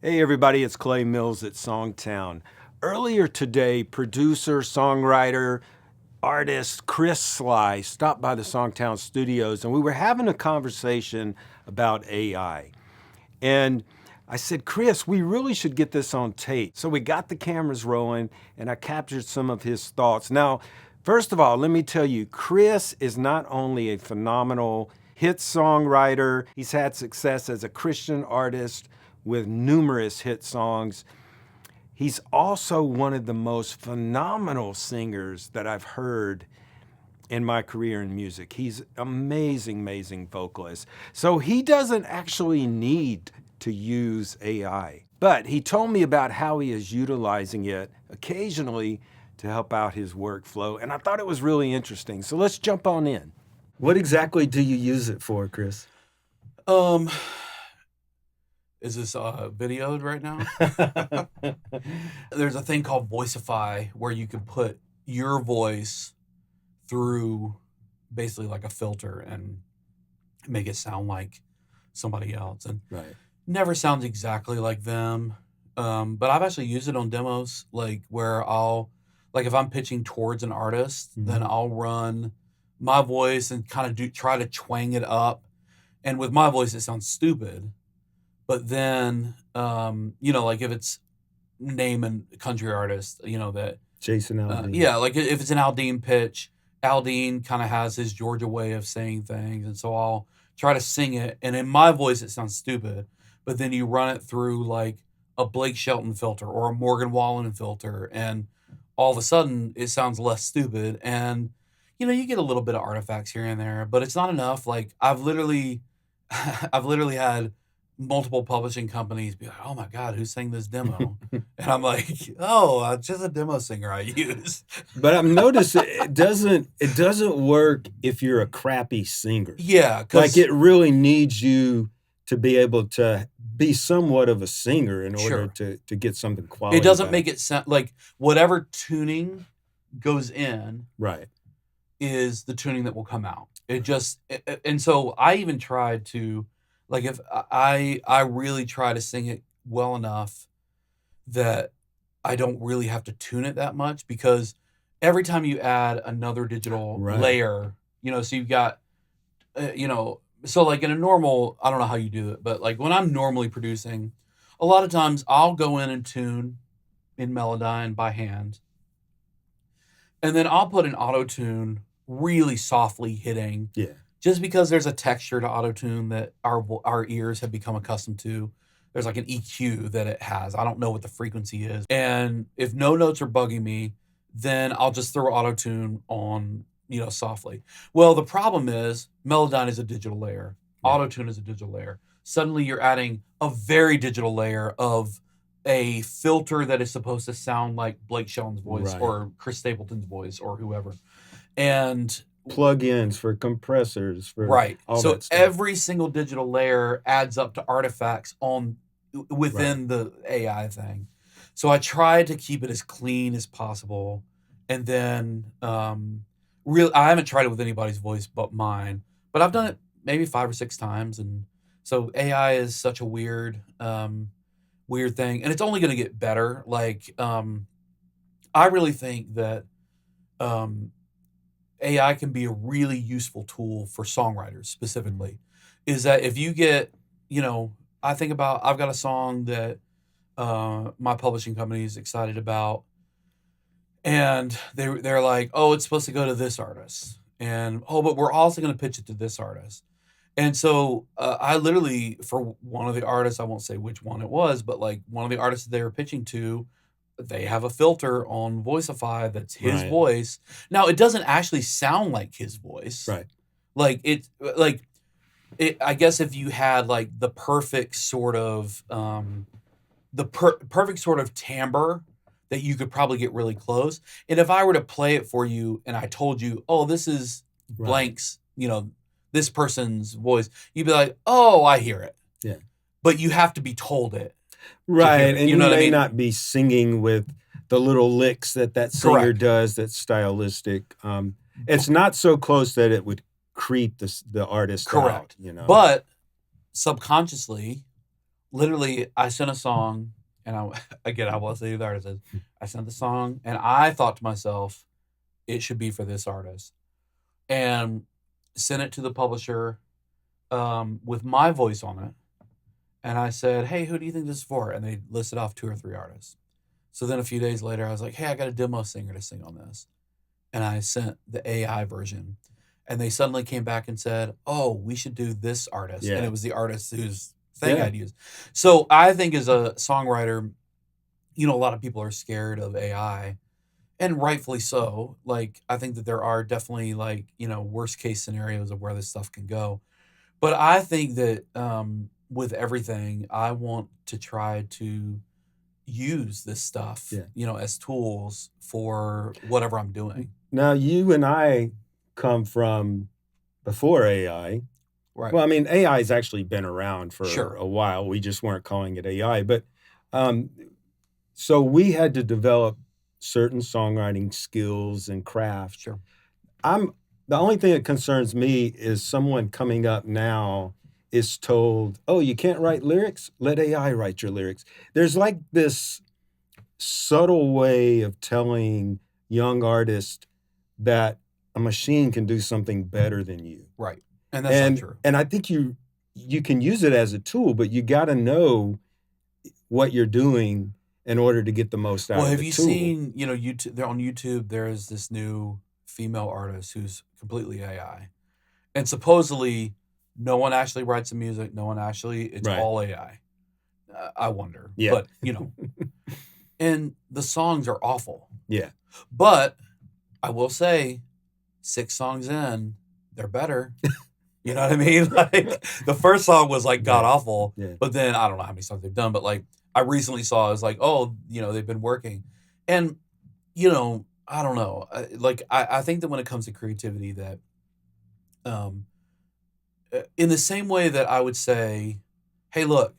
Hey everybody, it's Clay Mills at SongTown. Earlier today, producer, songwriter, artist Chris Sly stopped by the SongTown Studios and we were having a conversation about AI. And I said, Chris, we really should get this on tape. So we got the cameras rolling and I captured some of his thoughts. Now, first of all, let me tell you, Chris is not only a phenomenal hit songwriter, he's had success as a Christian artist with numerous hit songs. He's also one of the most phenomenal singers that I've heard in my career in music. He's amazing, amazing vocalist. So he doesn't actually need to use AI. But he told me about how he is utilizing it occasionally to help out his workflow. And I thought it was really interesting. So let's jump on in. What exactly do you use it for, Chris? Um, is this videoed right now? There's a thing called Voicify where you can put your voice through basically like a filter and make it sound like somebody else, and Right. never sounds exactly like them. But I've actually used it on demos, like where like if I'm pitching towards an artist, then I'll run my voice and kind of try to twang it up. And with my voice, it sounds stupid. But then, like if it's name and country artist, that Jason Aldean. yeah, like if it's an Aldean pitch, Aldean kind of has his Georgia way of saying things, and so I'll try to sing it, and in my voice it sounds stupid, but then you run it through like a Blake Shelton filter or a Morgan Wallen filter, and all of a sudden it sounds less stupid, and you get a little bit of artifacts here and there, but it's not enough. Like I've literally, I've literally had multiple publishing companies be like, "Oh my God, who sang this demo?" And I'm like, "Oh, just a demo singer I use." But I've noticed it doesn't work if you're a crappy singer. Yeah, Like because it really needs you to be able to be somewhat of a singer in order sure, to get something it quality doesn't back. make it sound like whatever tuning goes in Right. is the tuning that will come out. It just and so I even tried to, like, if I really try to sing it well enough that I don't really have to tune it that much, because every time you add another digital Right. layer, so you've got, so like in a normal, I don't know how you do it, but like when I'm normally producing, a lot of times I'll go in and tune in Melodyne by hand, and then I'll put an auto tune really softly hitting, Yeah. just because there's a texture to auto tune that our ears have become accustomed to. There's like an EQ that it has. I don't know what the frequency is. And if no notes are bugging me, then I'll just throw auto tune on, softly. Well, the problem is Melodyne is a digital layer. Yeah. Auto tune is a digital layer. Suddenly you're adding a very digital layer of a filter that is supposed to sound like Blake Shelton's voice Right. or Chris Stapleton's voice or whoever. And Plugins for compressors for right. all So that stuff. every single digital layer adds up to artifacts Right. within the AI thing. So I try to keep it as clean as possible. And then I haven't tried it with anybody's voice but mine, but I've done it maybe 5 or 6 times. And so AI is such a weird thing, and it's only going to get better. Like I really think that um AI can be a really useful tool for songwriters specifically. Is that if you get, I think about, I've got a song that my publishing company is excited about, and they're like, oh, it's supposed to go to this artist, and oh, but we're also going to pitch it to this artist. And so I literally, for one of the artists, I won't say which one it was, but like one of the artists that they were pitching to, they have a filter on Voicify that's his Right. voice. Now it doesn't actually sound like his voice. Right. Like I guess if you had like the perfect sort of perfect sort of timbre that you could probably get really close. And if I were to play it for you and I told you, oh, this is Right. blank's, this person's voice, you'd be like, oh, I hear it. Yeah. But you have to be told it. Right. it, And you you know what I may mean? not be singing with the little licks that singer Correct. does that's stylistic. It's not so close that it would creep the artist out, Correct. you know. But subconsciously, literally, I sent a song, and again, I will say who the artist is. I sent the song, and I thought to myself, it should be for this artist, and sent it to the publisher with my voice on it. And I said, hey, who do you think this is for? And they listed off 2 or 3 artists. So then a few days later, I was like, hey, I got a demo singer to sing on this. And I sent the AI version. And they suddenly came back and said, oh, we should do this artist. Yeah. And it was the artist whose thing Yeah. I'd use. So I think as a songwriter, a lot of people are scared of AI, and rightfully so. Like, I think that there are definitely, like, worst case scenarios of where this stuff can go. But I think that with everything, I want to try to use this stuff, Yeah. as tools for whatever I'm doing. Now, you and I come from before AI. Right. Well, I mean, AI has actually been around for Sure. a while. We just weren't calling it AI. But so we had to develop certain songwriting skills and craft. Sure. The only thing that concerns me is someone coming up now is told, oh, you can't write lyrics? Let AI write your lyrics. There's like this subtle way of telling young artists that a machine can do something better than you. Right. And that's not true. And I think you can use it as a tool, but you got to know what you're doing in order to get the most out of the tool. Well, have you seen, YouTube, on YouTube, there is this new female artist who's completely AI. And supposedly, no one actually writes the music. No one actually, it's Right. all AI. I wonder. Yeah. But, and the songs are awful. Yeah. But I will say, 6 songs in, they're better. You know what I mean? Like, the first song was like god awful, Yeah. but then I don't know how many songs they've done, but like I recently saw, I was like, oh, they've been working. And, I don't know. I think that when it comes to creativity, that in the same way that I would say, hey, look,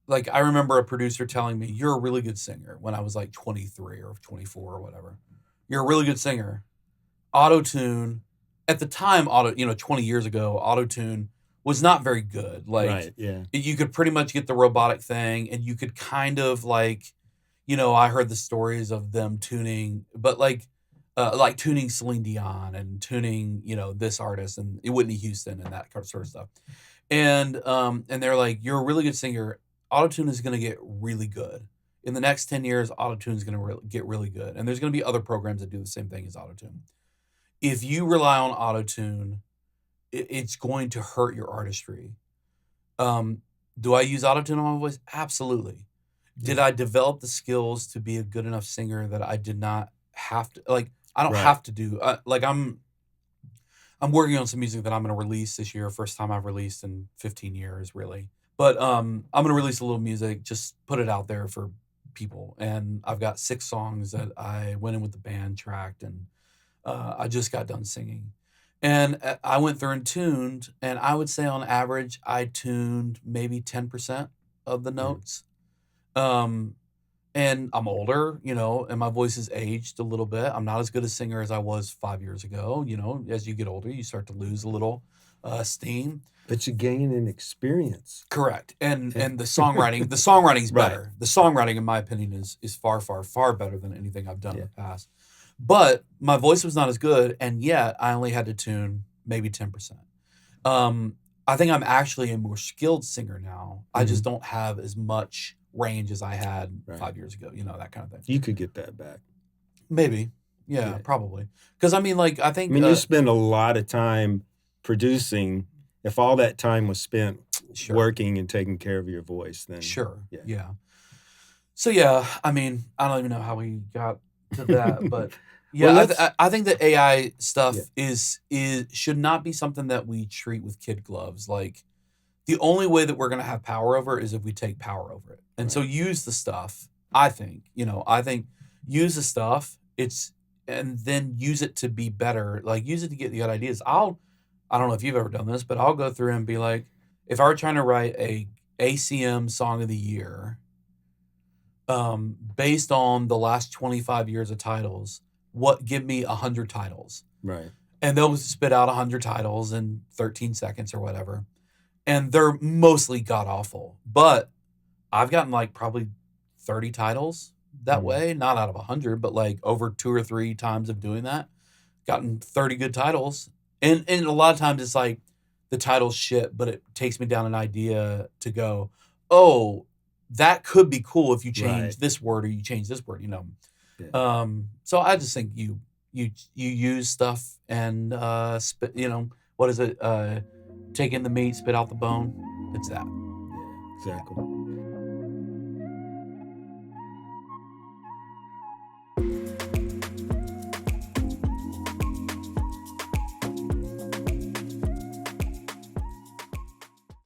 like I remember a producer telling me, you're a really good singer when I was like 23 or 24 or whatever. You're a really good singer. Auto-tune, at the time, 20 years ago, auto-tune was not very good. Like, Right. Yeah. you could pretty much get the robotic thing, and you could kind of like, I heard the stories of them tuning, but like tuning Celine Dion and tuning, this artist and Whitney Houston and that sort of stuff. And they're like, you're a really good singer. Auto-tune is going to get really good. In the next 10 years, auto-tune is going to get really good. And there's going to be other programs that do the same thing as auto-tune. If you rely on auto-tune, it's going to hurt your artistry. Do I use auto-tune on my voice? Absolutely. Did I develop the skills to be a good enough singer that I did not have to, like, I don't Right. have to do, like, I'm working on some music that I'm going to release this year. First time I've released in 15 years, really. But I'm going to release a little music, just put it out there for people. And I've got 6 songs that I went in with the band, tracked, and I just got done singing. And I went through and tuned, and I would say on average, I tuned maybe 10% of the notes. And I'm older, and my voice has aged a little bit. I'm not as good a singer as I was 5 years ago. As you get older, you start to lose a little steam. But you gain an experience. Correct. And the songwriting's Right. better. The songwriting, in my opinion, is far, far, far better than anything I've done in Yeah. the past. But my voice was not as good, and yet I only had to tune maybe 10%. I think I'm actually a more skilled singer now. I just don't have as much range as I had Right. 5 years ago, that kind of thing. You could get that back. Maybe. Yeah, Yeah. probably. Because, I mean, like, I think... you spend a lot of time producing. If all that time was spent Sure. working and taking care of your voice, then Sure. Yeah. Yeah. So, yeah, I mean, I don't even know how we got to that, but yeah, Well, I think that AI stuff Yeah. is should not be something that we treat with kid gloves. Like, the only way that we're going to have power over it is if we take power over it. And so use the stuff, I think, use the stuff, and then use it to be better. Like, use it to get the good ideas. I don't know if you've ever done this, but I'll go through and be like, if I were trying to write a ACM song of the year, based on the last 25 years of titles, give me 100 titles. Right. And they'll spit out 100 titles in 13 seconds or whatever. and they're mostly god awful. But I've gotten like probably 30 titles that way, not out of 100, but like over 2 or 3 times of doing that, gotten 30 good titles. And a lot of times it's like the title's shit, but it takes me down an idea to go, oh, that could be cool if you change Right. this word or you change this word, Yeah. So I just think you use stuff and spit, what is it? Take in the meat, spit out the bone. It's that. Yeah, exactly.